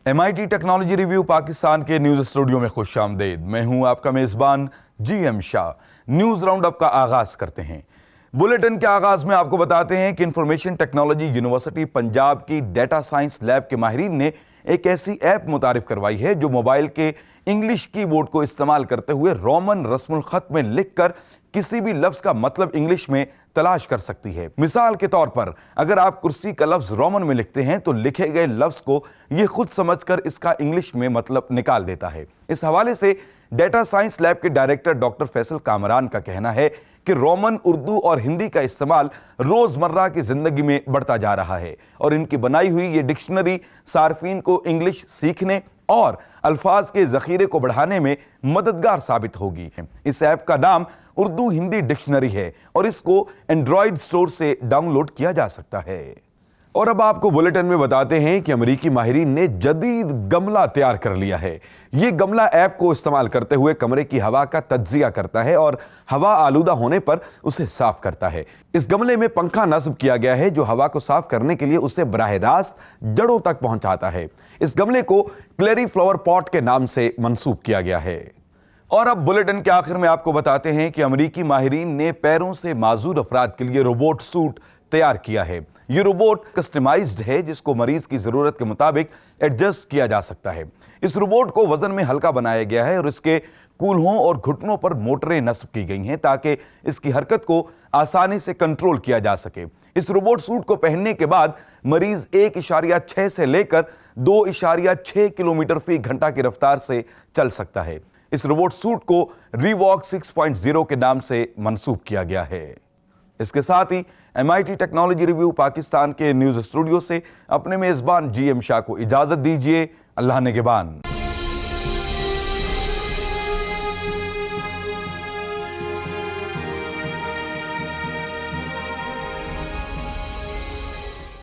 MIT technology review Pakistan के news studio में खुश आमदेद। मैं हूं आपका मेजबान GM Shah. News round up का आगाज करते हैं। बुलेटिन के आगाज में आपको बताते हैं कि इंफॉर्मेशन टेक्नोलॉजी यूनिवर्सिटी पंजाब की डेटा साइंस लैब के माहिरीन ने एक ऐसी ऐप मुतारिफ करवाई है जो मोबाइल के इंग्लिश कीबोर्ड को इस्तेमाल करते हुए रोमन रस्मुल खत में लिखकर किसी भी लफ्ज का मतलब इंग्लिश में तलाश कर सकती है। मिसाल के तौर पर अगर आप कुर्सी का लफ्ज रोमन में लिखते हैं तो लिखे गए लफ्ज को यह खुद समझकर इसका इंग्लिश में मतलब निकाल देता है। इस हवाले से डेटा साइंस लैब के डायरेक्टर डॉक्टर फैसल कामरान का कहना है कि रोमन, उर्दू और हिंदी का इस्तेमाल रोजमर्रा की जिंदगी में बढ़ता जा रहा है और इनकी बनाई हुई ये डिक्शनरी सार्फिन को इंग्लिश सीखने और अल्फाज के जखीरे को बढ़ाने में मददगार साबित होगी। इस ऐप का नाम उर्दू हिंदी डिक्शनरी है और इसको एंड्रॉइड स्टोर से डाउनलोड किया जा सकता है। और अब आपको बुलेटिन में बताते हैं कि अमेरिकी माहिरीन ने जदीद गमला तैयार कर लिया है। यह गमला ऐप को इस्तेमाल करते हुए कमरे की हवा का तज्जिया करता है और हवा आलूदा होने पर उसे साफ करता है। इस गमले में पंखा नस्ब किया गया है जो हवा को साफ करने के लिए उसे बराह रास्त जड़ों तक पहुंचाता है। इस गमले को क्लेरी फ्लावर पॉट के नाम से मंसूब किया गया है। और अब बुलेटिन के आखिर में आपको बताते हैं कि अमेरिकी माहिरीन ने पैरों से माजूर अफराद के लिए रोबोट सूट तैयार किया है। ये रोबोट कस्टमाइज्ड है जिसको मरीज की जरूरत के मुताबिक एडजस्ट किया जा सकता है। इस रोबोट को वजन में हल्का बनाया गया है और इसके कूल्हों और घुटनों पर मोटरें नस्ब की गई हैं ताकि इसकी हरकत को आसानी से कंट्रोल किया जा सके। इस रोबोट सूट को पहनने के बाद मरीज 1.6 से लेकर 2.6 किलोमीटर फी घंटा की रफ्तार से चल सकता है। इस रोबोट सूट को रीवॉक 6.0 के नाम से मंसूब किया गया है। इसके साथ ही MIT टेक्नोलॉजी रिव्यू पाकिस्तान के न्यूज स्टूडियो से अपने मेजबान GM शाह को इजाजत दीजिए। अल्लाह निगहबान।